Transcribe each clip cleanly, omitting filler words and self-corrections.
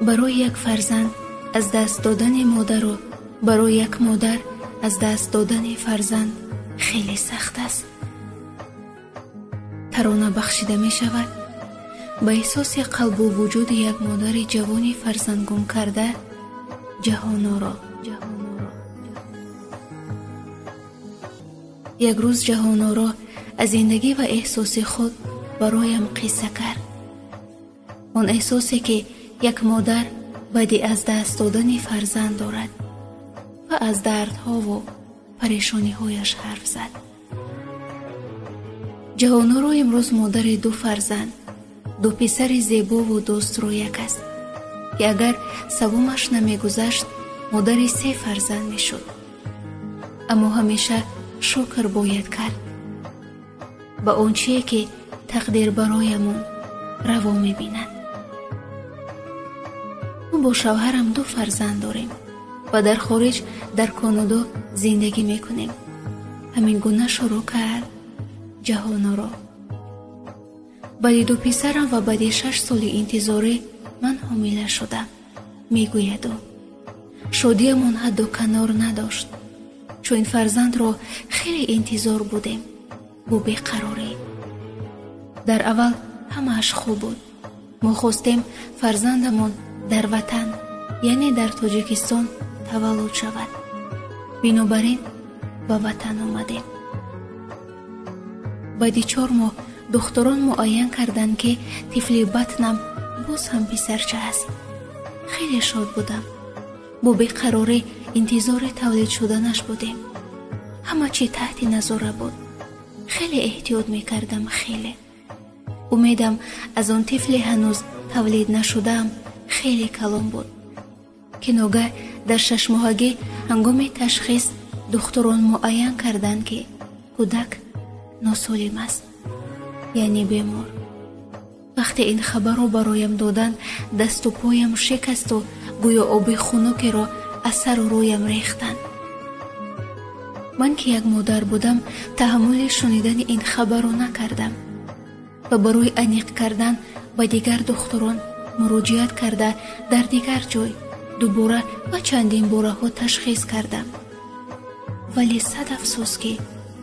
برای یک فرزند از دست دادن مادر و برای یک مادر از دست دادن فرزند خیلی سخت است. ترانه بخشیده می شود به احساس قلب و وجود یک مادر جوانی فرزند گم کرده جهان را. یک روز جهان را از زندگی و احساس خود برایم قصه کرد. آن احساسی که یک مادر بعد از دست دادن فرزند دارد و از دردها و پریشانی هایش حرف زد. جهان را امروز مادر دو فرزند، دو پسر زیبا و دوست رویک است که اگر سومش نمی گذشت مادر 3 فرزند می شد. اما همیشه شکر باید کرد به آنچه که تقدیر برایمون روا می بیند. ما با شوهرم 2 فرزند داریم و در خارج در کانادا زندگی می کنیم. همین گونه شروع کرد جهان را. بعد 2 پسرم و بعد 6 سال انتظاری من حامله شدم. می گوید شادیمون حد و کنار نداشت، چون این فرزند را خیلی انتظار بودیم با بیقراری. در اول همه‌اش خوب بود. ما خواستیم فرزندمون در وطن یعنی در تاجیکستان تولد شود. بنابراین به وطن آمدیم. بعد 4 ماه دکتران معاین کردند که طفل بطنم باز هم پسرچه است. خیلی شاد بودم. با بیقراری انتظار تولید شدنش بودیم. همه چی تحت نظر بود. خیلی احتیاط میکردم. خیلی امیدم از آن طفل هنوز تولید نشدم خیلی کلان بود که ناگه در 6 ماهگی هنگام تشخیص دکتران معاین کردند که کودک ناسالم است، یعنی بیمار. وقتی این خبر رو برایم دادن دست و پایم شکست و گویا آب خنکی را از سر و رویم ریختن. من که یک مادر بودم تحمل شنیدن این خبر رو نکردم و برای انیق کردن به دیگر دکتران مراجعت کرده در دیگر جای دوباره و چندین باره ها تشخیص کردم. ولی صد افسوس که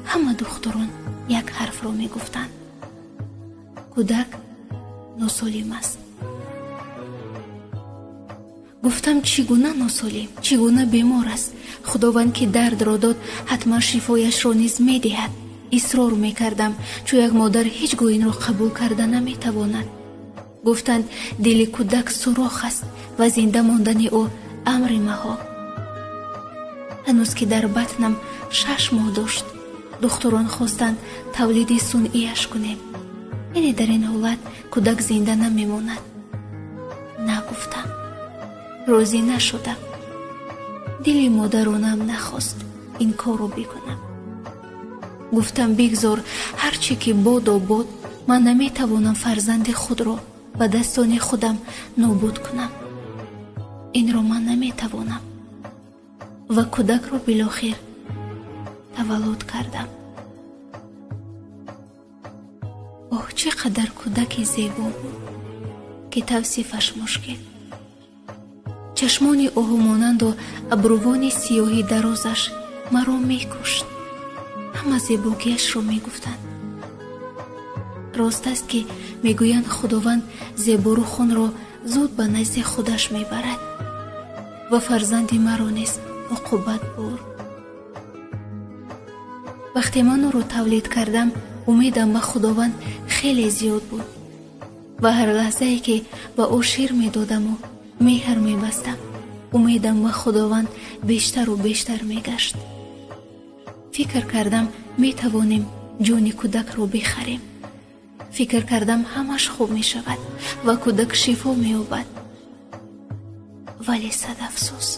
همه دکتران یک حرف رو می گفتند: کودک ناسالم است. گفتم چگونه ناسالم؟ چگونه بیمار است؟ خداوند که درد را داد حتما شفایش را نیز می دهد. اصرار می کردم چون یک مادر هیچگاه این را قبول کرده نمی تواند. گفتند دل کودک سوراخ است و زنده ماندن او امر محال. هنوز که در بطنم 6 ماه داشت دکتران خواستند تولید صنعیش کنیم، یعنی در این حالت کودک زنده نمی ماند. نگفتم، راضی نشدم. دل مادرانم نخواست این کار رو بکنم. گفتم بگذار هرچی که باد و باد، من نمی توانم فرزند خود را به دستان خودم نابود کنم. این را من نمی توانم. و کودک را بالاخره تولد کردم. اوه چقدر کودک زیبا بود که توصیفش مشکل. چشمان او مانند و ابروان سیاهی درازش مرا می کشت. همه زیباییش را می گفتند. راست است که می گویند خداوند زیباروخان را زود به نزد خودش می برد و فرزند مرا نیز عقوبت برد. وقتی من او را تولید کردم امیدم به خداوند خیلی زیاد بود و هر لحظه ای که به او شیر می دادم و مهر می بستم امیدم به خداوند بیشتر و بیشتر می گشت. فکر کردم می توانیم جان کودک را بخریم. فکر کردم همش خوب می شود و کودک شفا می یابد. ولی صد افسوس،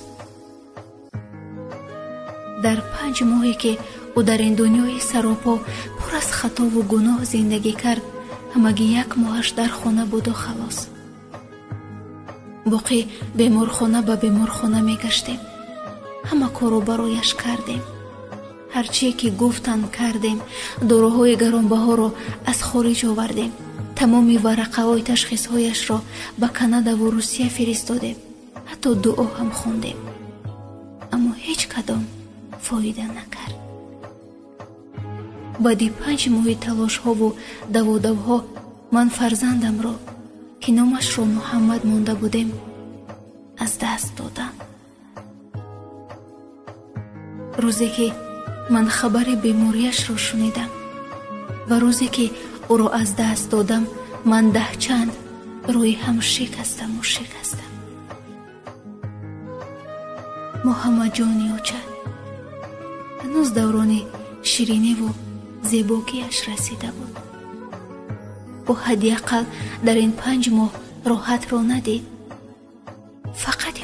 در 5 ماهی که او در این دنیای سراپا پر از خطا و گناه زندگی کرد همگی 1 ماهش در خانه بود و خلاص. باقی بیمارخانه به بیمارخانه می گشتیم. همه کارو برایش کردیم. هرچی که گفتن کردیم. داروهای گرانبها رو از خارج آوردیم. тамоми варақаҳои ташхисҳояшро ба Канадаву Русия фиристодем. ҳатто дуо ҳам хондем, аммо ҳеҷ кадом фоида накард. баъди 5 моҳи талошҳову даводавҳо ман фарзандамро, ки номашро Муҳаммад монда будем, аз даст додам. рӯзе ки ман хабари бемориашро шунидам ва рӯзе ки ӯро аз даст додам, ман 10 чанд рӯи ҳам шикастаму шикастам. муҳаммадҷони оча ҳанӯз даврони шириниву зебогиаш расида буд. ӯ ҳадди ақал дар ин 5 моҳ роҳатро надид. фақат